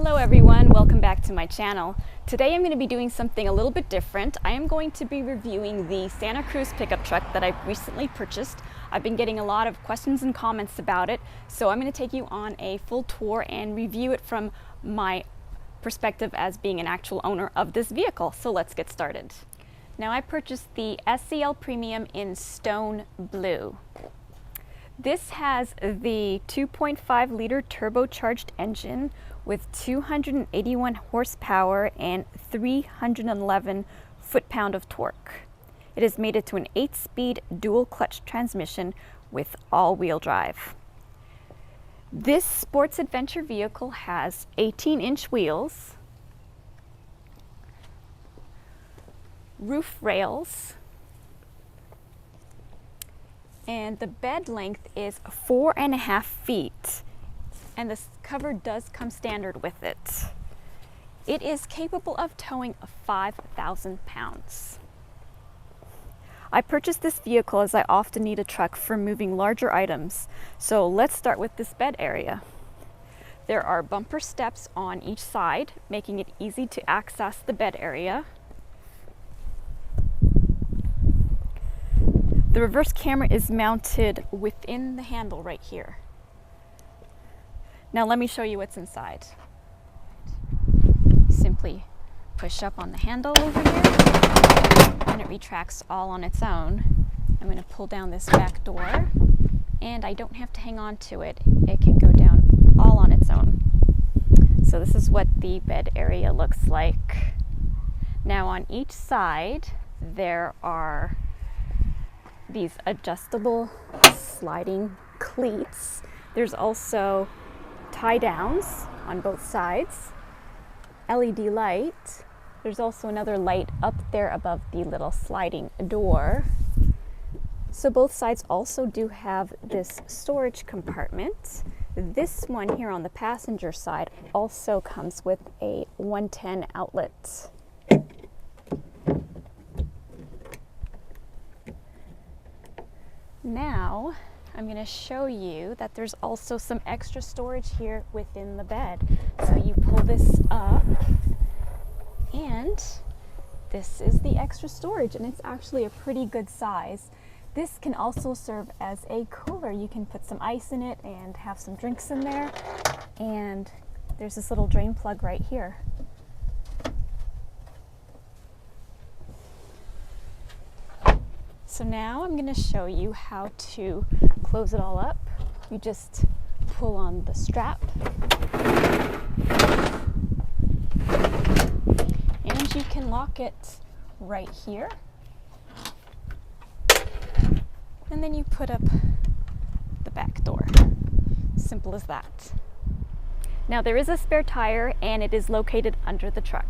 Hello everyone, welcome back to my channel. Today I'm going to be doing something a little bit different. I am going to be reviewing the Santa Cruz pickup truck that I've recently purchased. I've been getting a lot of questions and comments about it, so I'm going to take you on a full tour and review it from my perspective as being an actual owner of this vehicle. So let's get started. Now I purchased the SEL Premium in Stone Blue. This has the 2.5 liter turbocharged engine with 281 horsepower and 311 foot-pound of torque. It is mated to an 8-speed dual clutch transmission with all-wheel drive. This sports adventure vehicle has 18-inch wheels, roof rails, and the bed length is 4.5 feet, and the cover does come standard with it. It is capable of towing 5,000 pounds. I purchased this vehicle as I often need a truck for moving larger items, so let's start with this bed area. There are bumper steps on each side, making it easy to access the bed area. The reverse camera is mounted within the handle right here. Now let me show you what's inside. Simply push up on the handle over here and it retracts all on its own. I'm going to pull down this back door and I don't have to hang on to it. It can go down all on its own. So this is what the bed area looks like. Now on each side there are these adjustable sliding cleats. There's also tie downs on both sides, LED light. There's also another light up there above the little sliding door. So both sides also do have this storage compartment. This one here on the passenger side also comes with a 110 outlet. Now, I'm going to show you that there's also some extra storage here within the bed. So you pull this up and this is the extra storage, and it's actually a pretty good size. This can also serve as a cooler. You can put some ice in it and have some drinks in there. And there's this little drain plug right here. So now I'm going to show you how to close it all up. You just pull on the strap and you can lock it right here, and then you put up the back door. Simple as that. Now there is a spare tire and it is located under the truck.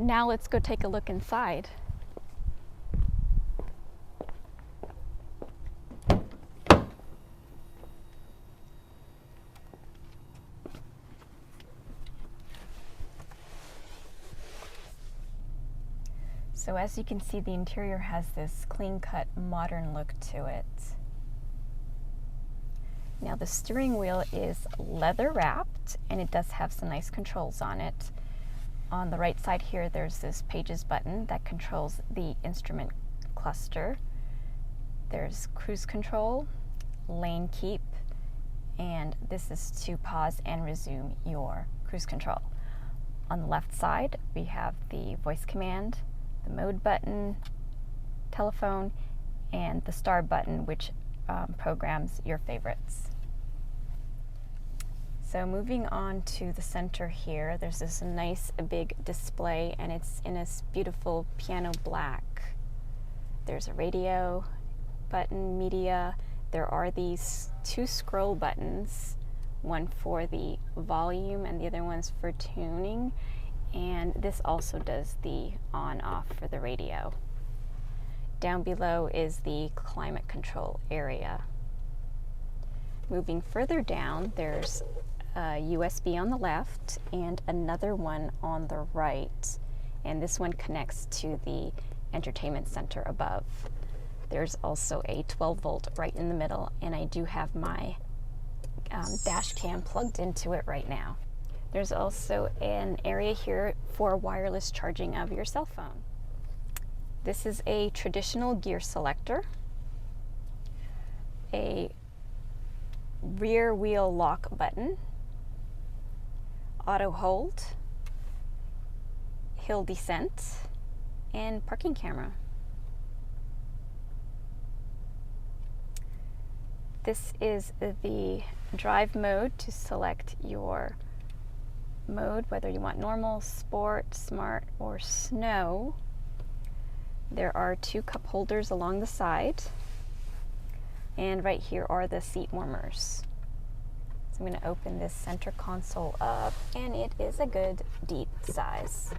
Now let's go take a look inside. So as you can see, the interior has this clean-cut, modern look to it. Now the steering wheel is leather wrapped and it does have some nice controls on it. On the right side here, there's this pages button that controls the instrument cluster. There's cruise control, lane keep, and this is to pause and resume your cruise control. On the left side, we have the voice command, the mode button, telephone, and the star button, which programs your favorites. So moving on to the center here, there's this nice big display and it's in this beautiful piano black. There's a radio button, media. There are these two scroll buttons, one for the volume and the other one's for tuning. And this also does the on-off for the radio. Down below is the climate control area. Moving further down, there's a USB on the left and another one on the right, and this one connects to the entertainment center above. There's also a 12-volt right in the middle, and I do have my dash cam plugged into it right now. There's also an area here for wireless charging of your cell phone. This is a traditional gear selector, a rear wheel lock button, auto hold, hill descent, and parking camera. This is the drive mode to select your mode, whether you want normal, sport, smart, or snow. There are 2 cup holders along the side, and right here are the seat warmers. So I'm going to open this center console up, and it is a good deep size.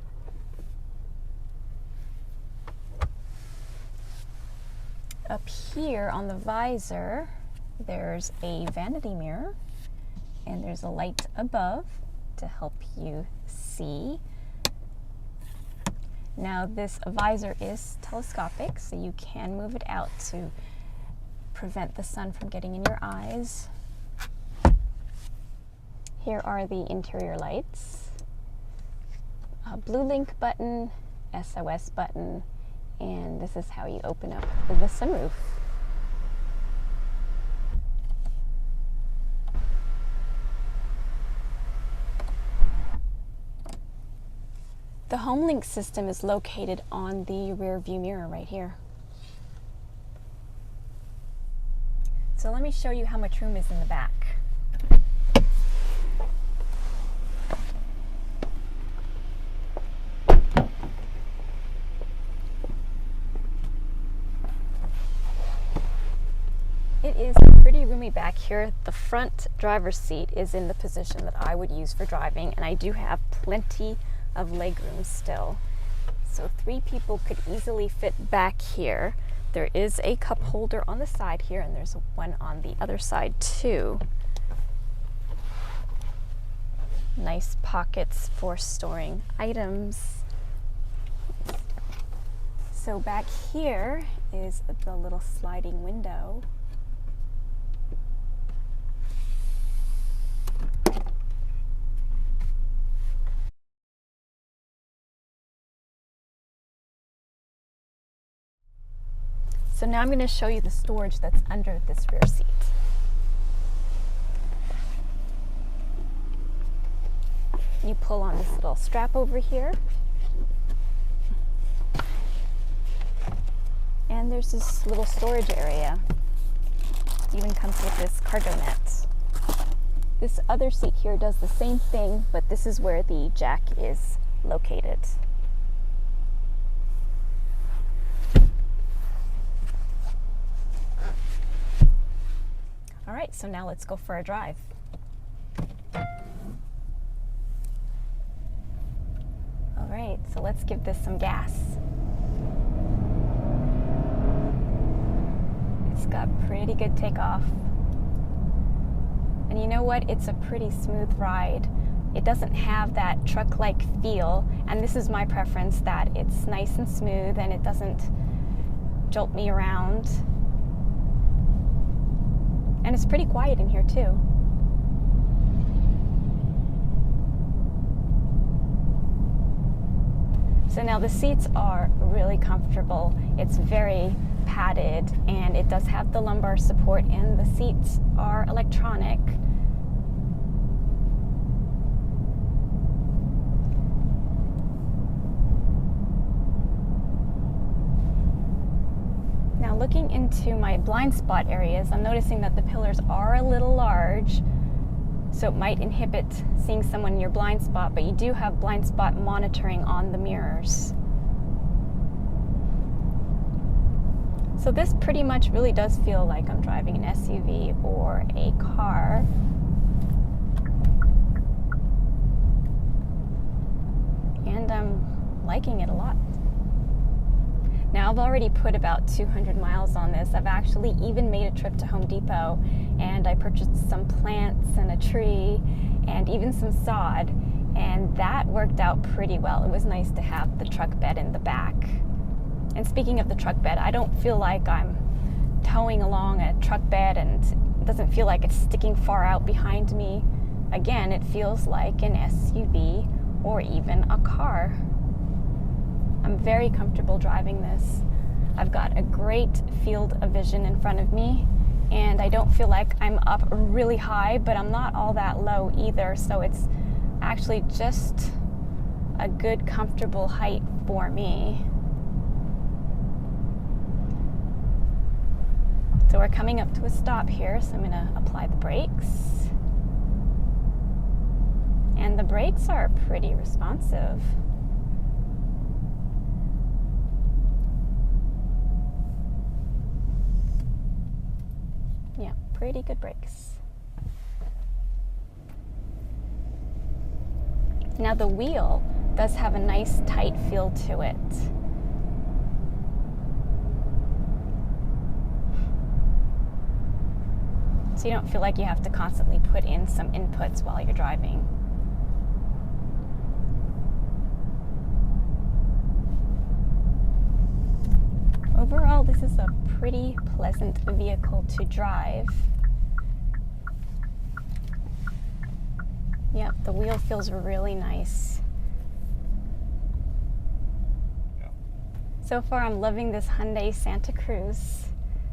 Up here on the visor, there's a vanity mirror, and there's a light above to help you see. Now this visor is telescopic, so you can move it out to prevent the sun from getting in your eyes. Here are the interior lights, a blue link button, SOS button, and this is how you open up the sunroof. The HomeLink system is located on the rear view mirror right here. So let me show you how much room is in the back. It is pretty roomy back here. The front driver's seat is in the position that I would use for driving, and I do have plenty of legroom still. So 3 people could easily fit back here. There is a cup holder on the side here, and there's one on the other side too. Nice pockets for storing items. So back here is the little sliding window. So now I'm going to show you the storage that's under this rear seat. You pull on this little strap over here, and there's this little storage area. It even comes with this cargo net. This other seat here does the same thing, but this is where the jack is located. All right, so now let's go for a drive. All right, so let's give this some gas. It's got pretty good takeoff. And you know what? It's a pretty smooth ride. It doesn't have that truck-like feel, and this is my preference, that it's nice and smooth and it doesn't jolt me around. And it's pretty quiet in here too. So now the seats are really comfortable. It's very padded, and it does have the lumbar support, and the seats are electronic. Now looking into my blind spot areas, I'm noticing that the pillars are a little large, so it might inhibit seeing someone in your blind spot, but you do have blind spot monitoring on the mirrors. So this pretty much really does feel like I'm driving an SUV or a car. And I'm liking it a lot. Now I've already put about 200 miles on this. I've actually even made a trip to Home Depot, and I purchased some plants and a tree and even some sod, and that worked out pretty well. It was nice to have the truck bed in the back. And speaking of the truck bed, I don't feel like I'm towing along a truck bed, and it doesn't feel like it's sticking far out behind me. Again, it feels like an SUV or even a car. I'm very comfortable driving this. I've got a great field of vision in front of me, and I don't feel like I'm up really high, but I'm not all that low either, so it's actually just a good, comfortable height for me. So we're coming up to a stop here, so I'm going to apply the brakes. And the brakes are pretty responsive. Yeah, pretty good brakes. Now the wheel does have a nice tight feel to it. So you don't feel like you have to constantly put in some inputs while you're driving. Overall, this is a pretty pleasant vehicle to drive. Yep, the wheel feels really nice. Yeah. So far, I'm loving this Hyundai Santa Cruz.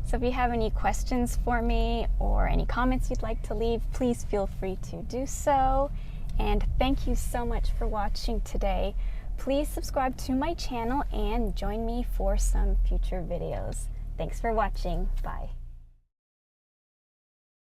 So if you have any questions for me or any comments you'd like to leave, please feel free to do so. And thank you so much for watching today. Please subscribe to my channel and join me for some future videos. Thanks for watching. Bye.